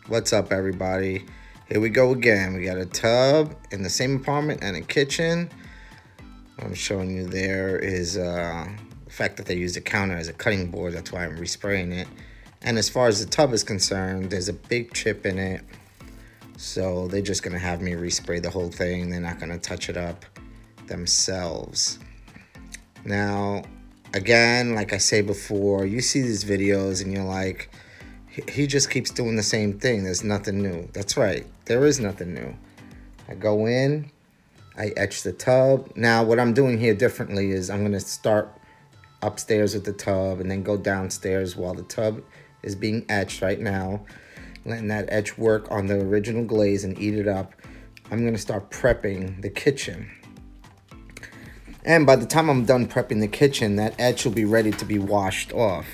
What's up, everybody? Here we go again. We got a tub in the same apartment and a kitchen. What I'm showing you there is the fact that they use the counter as a cutting board. That's why I'm respraying it. And as far as the tub is concerned, there's a big chip in it. So they're just going to have me respray the whole thing. They're not going to touch it up themselves. Now, again, like I say before, you see these videos and you're like, he just keeps doing the same thing. There's nothing new. That's right. There is nothing new. I go in, I etch the tub. Now, what I'm doing here differently is I'm going to start upstairs with the tub and then go downstairs while the tub is being etched right now. Letting that etch work on the original glaze and eat it up. I'm going to start prepping the kitchen. And by the time I'm done prepping the kitchen, that etch will be ready to be washed off.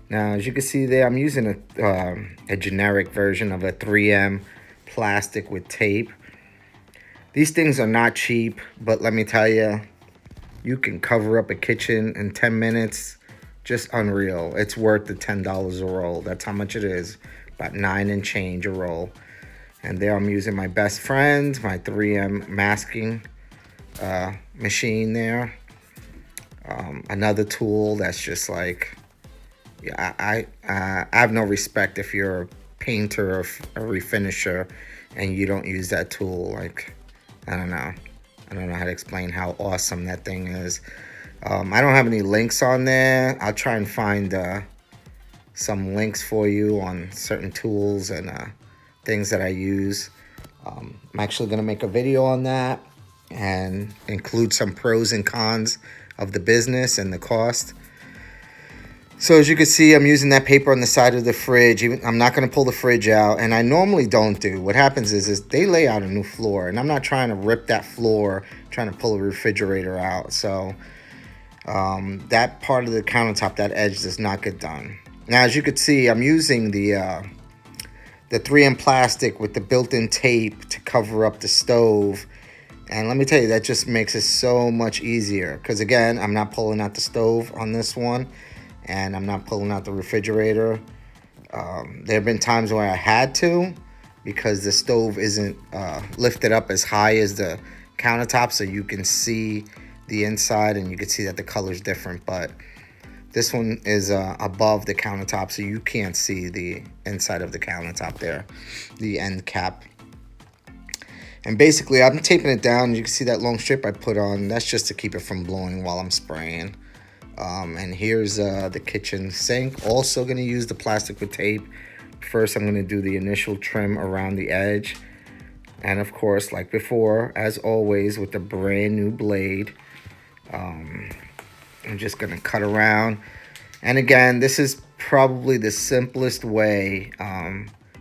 Now, as you can see there, I'm using a generic version of a 3M plastic with tape. These things are not cheap, but let me tell you, you can cover up a kitchen in 10 minutes. Just unreal. It's worth the $10 a roll. That's how much it is. About 9 and change a roll. And there I'm using my best friend, my 3M masking machine there. Another tool that's just like, yeah, I have no respect if you're a painter or a refinisher and you don't use that tool. Like, I don't know how to explain how awesome that thing is. I don't have any links on there. I'll try and find some links for you on certain tools and things that I use. I'm actually going to make a video on that and include some pros and cons of the business and the cost. So as you can see, I'm using that paper on the side of the fridge. I'm not going to pull the fridge out, and I normally don't do. What happens is they lay out a new floor, and I'm not trying to rip that floor, trying to pull a refrigerator out. So that part of the countertop, that edge, does not get done. Now, as you can see, I'm using the 3M plastic with the built-in tape to cover up the stove. And let me tell you, that just makes it so much easier. Because again, I'm not pulling out the stove on this one. And I'm not pulling out the refrigerator. There have been times where I had to because the stove isn't lifted up as high as the countertop, so you can see the inside and you can see that the color's different. But this one is above the countertop, so you can't see the inside of the countertop there, the end cap. And basically, I'm taping it down. You can see that long strip I put on. That's just to keep it from blowing while I'm spraying. And here's the kitchen sink. Also going to use the plastic with tape. First, I'm going to do the initial trim around the edge. And of course, like before, as always, with the brand new blade, I'm just going to cut around. And again, this is probably the simplest way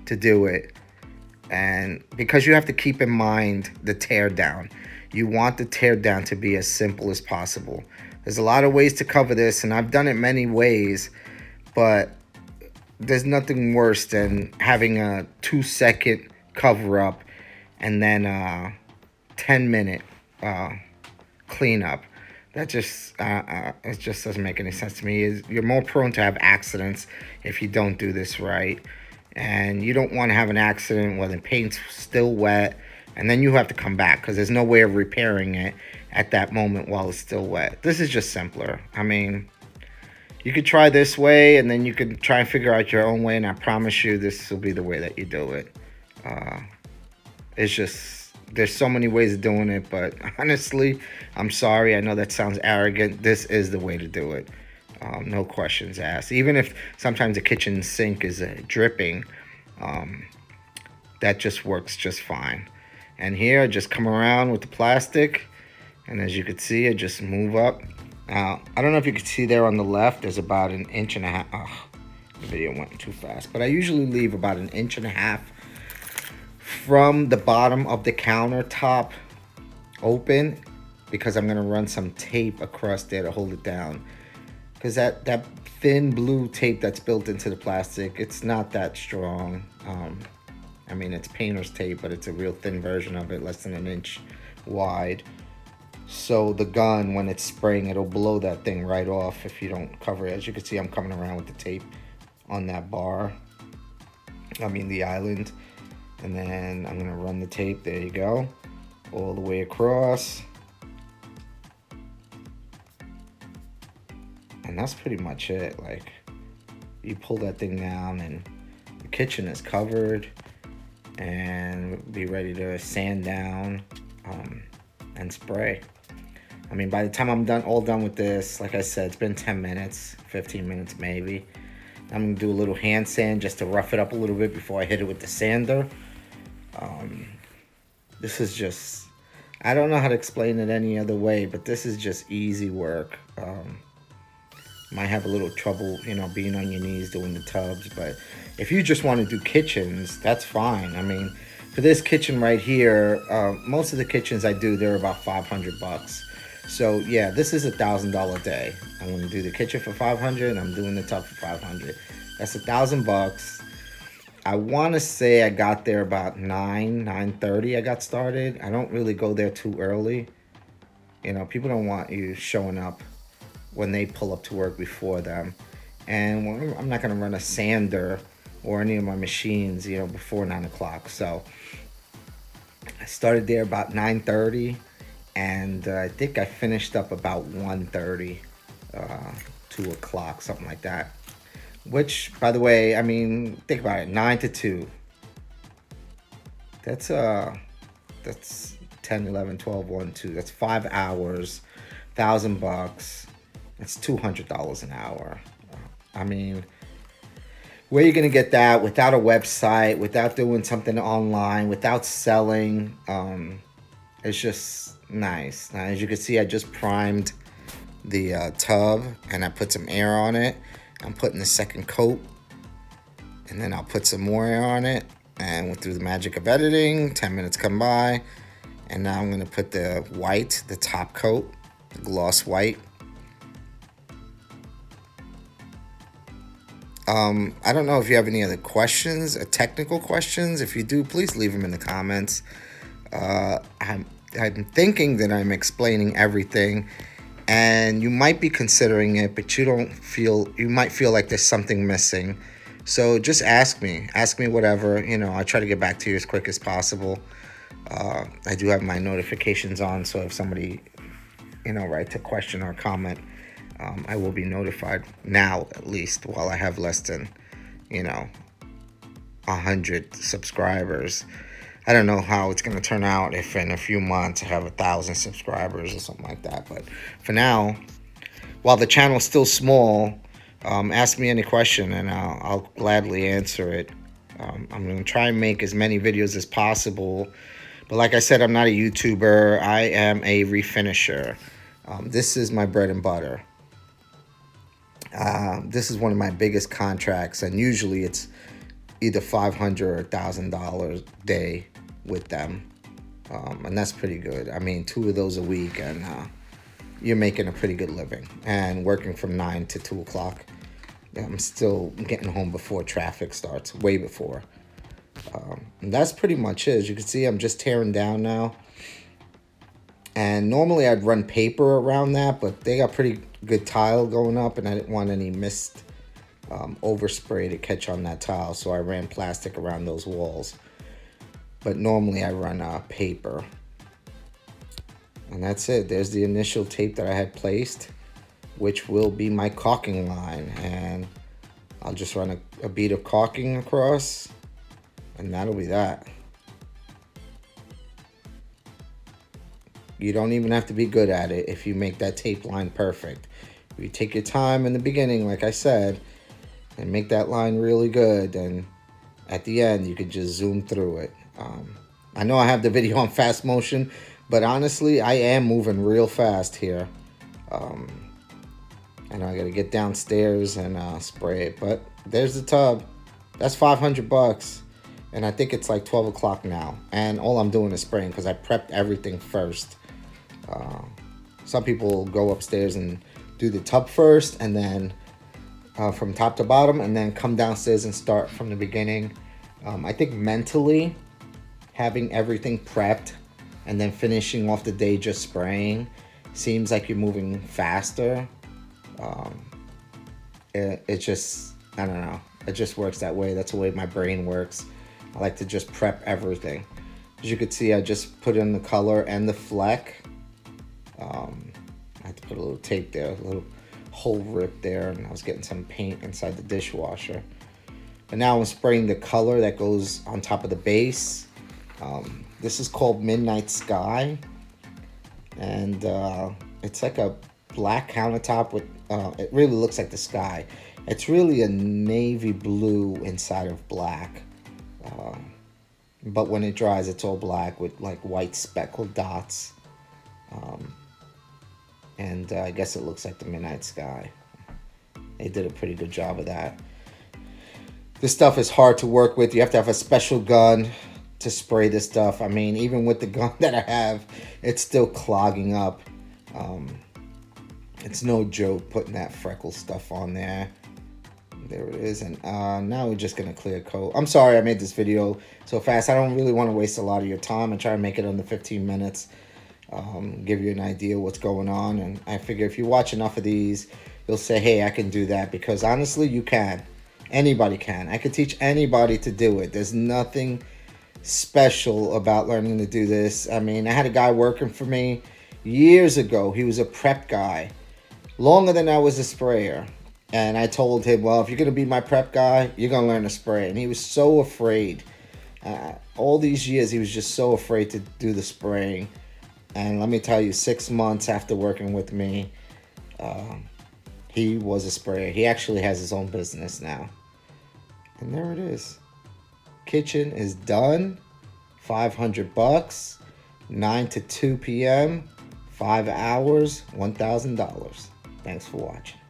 to do it. And because you have to keep in mind the tear down. You want the tear down to be as simple as possible. There's a lot of ways to cover this, and I've done it many ways, but there's nothing worse than having a 2-second cover up and then a 10-minute cleanup. That just it just doesn't make any sense to me. You're more prone to have accidents if you don't do this right, and you don't want to have an accident where the paint's still wet and then you have to come back because there's no way of repairing it at that moment while it's still wet. This is just simpler. I mean, you could try this way and then you could try and figure out your own way, and I promise you this will be the way that you do it. It's just, there's so many ways of doing it, but honestly, I'm sorry. I know that sounds arrogant. This is the way to do it. No questions asked. Even if sometimes the kitchen sink is dripping, that just works just fine. And here I just come around with the plastic, and as you can see, I just move up. Now, I don't know if you can see there on the left, there's about 1.5 inches. Oh, the video went too fast. But I usually leave about 1.5 inches from the bottom of the countertop open because I'm going to run some tape across there to hold it down. Because that thin blue tape that's built into the plastic, it's not that strong. I mean, it's painter's tape, but it's a real thin version of it, less than 1 inch wide. So the gun, when it's spraying, it'll blow that thing right off if you don't cover it. As you can see, I'm coming around with the tape on that bar. the island. And then I'm gonna run the tape, there you go, all the way across. And that's pretty much it. Like, you pull that thing down and the kitchen is covered, and be ready to sand down and spray. I mean, by the time I'm all done with this, like I said, it's been 10 minutes, 15 minutes maybe. I'm gonna do a little hand sand just to rough it up a little bit before I hit it with the sander. This is just, I don't know how to explain it any other way, but this is just easy work. Might have a little trouble, being on your knees doing the tubs, but if you just want to do kitchens, that's fine. I mean, for this kitchen right here, most of the kitchens I do, they're about $500. So yeah, this is $1,000 day. I'm going to do the kitchen for $500, and I'm doing the tub for $500. That's $1,000. I want to say I got there about 9:30. I got started. I don't really go there too early. People don't want you showing up when they pull up to work before them. And I'm not going to run a sander or any of my machines, before 9 o'clock. So I started there about 9:30, and I think I finished up about 1:30, 2 o'clock, something like that. Which, by the way, I mean, think about it, 9 to 2. That's 10, 11, 12, 1, 2. That's 5 hours, $1,000. That's $200 an hour. I mean, where are you going to get that without a website, without doing something online, without selling? It's just nice. Now, as you can see, I just primed the tub, and I put some air on it. I'm putting the second coat, and then I'll put some more air on it. And through the magic of editing, 10 minutes come by, and now I'm going to put the white, the top coat, the gloss white. I don't know if you have any other questions, technical questions. If you do, please leave them in the comments. I'm thinking that I'm explaining everything, and you might be considering it, but you might feel like there's something missing. So just ask me whatever. I try to get back to you as quick as possible. I do have my notifications on, so if somebody, writes a question or comment, I will be notified now, at least, while I have less than, 100 subscribers. I don't know how it's going to turn out if in a few months I have 1,000 subscribers or something like that. But for now, while the channel is still small, ask me any question and I'll gladly answer it. I'm going to try and make as many videos as possible. But like I said, I'm not a YouTuber. I am a refinisher. This is my bread and butter. This is one of my biggest contracts, and usually it's either $500 or $1,000 a day with them, and that's pretty good. I mean, 2 of those a week, and you're making a pretty good living. And working from 9 to 2 o'clock, I'm still getting home before traffic starts, way before. And that's pretty much it. As you can see, I'm just tearing down now. And normally I'd run paper around that, but they got pretty good tile going up, and I didn't want any mist overspray to catch on that tile, so I ran plastic around those walls. But normally I run paper. And that's it. There's the initial tape that I had placed, which will be my caulking line. And I'll just run a bead of caulking across, and that'll be that. You don't even have to be good at it if you make that tape line perfect. If you take your time in the beginning, like I said, and make that line really good, then at the end you could just zoom through it. I know I have the video on fast motion, but honestly, I am moving real fast here. And I gotta get downstairs and spray it. But there's the tub. That's $500. And I think it's like 12 o'clock now. And all I'm doing is spraying because I prepped everything first. Some people go upstairs and do the tub first, and then from top to bottom, and then come downstairs and start from the beginning. I think mentally, having everything prepped and then finishing off the day just spraying seems like you're moving faster. It just, I don't know. It just works that way. That's the way my brain works. I like to just prep everything. As you can see, I just put in the color and the fleck. I had to put a little tape there, a little hole rip there, and I was getting some paint inside the dishwasher. But now I'm spraying the color that goes on top of the base. This is called Midnight Sky, and it's like a black countertop with, it really looks like the sky. It's really a navy blue inside of black. But when it dries, it's all black with like white speckled dots. And I guess it looks like the Midnight Sky. They did a pretty good job of that. This stuff is hard to work with. You have to have a special gun to spray this stuff. I mean, even with the gun that I have, it's still clogging up. It's no joke putting that freckle stuff on there. There it is. And now we're just going to clear coat. I'm sorry I made this video so fast. I don't really want to waste a lot of your time. I try to make it under 15 minutes. Give you an idea what's going on. And I figure if you watch enough of these, you'll say, hey, I can do that. Because honestly, you can. Anybody can. I could teach anybody to do it. There's nothing special about learning to do this. I mean, I had a guy working for me years ago. He was a prep guy, longer than I was a sprayer. And I told him, well, if you're going to be my prep guy, you're going to learn to spray. And he was so afraid. All these years, he was just so afraid to do the spraying. And let me tell you, 6 months after working with me, he was a sprayer. He actually has his own business now. And there it is. Kitchen is done. $500. 9 to 2 p.m. 5 hours. $1,000. Thanks for watching.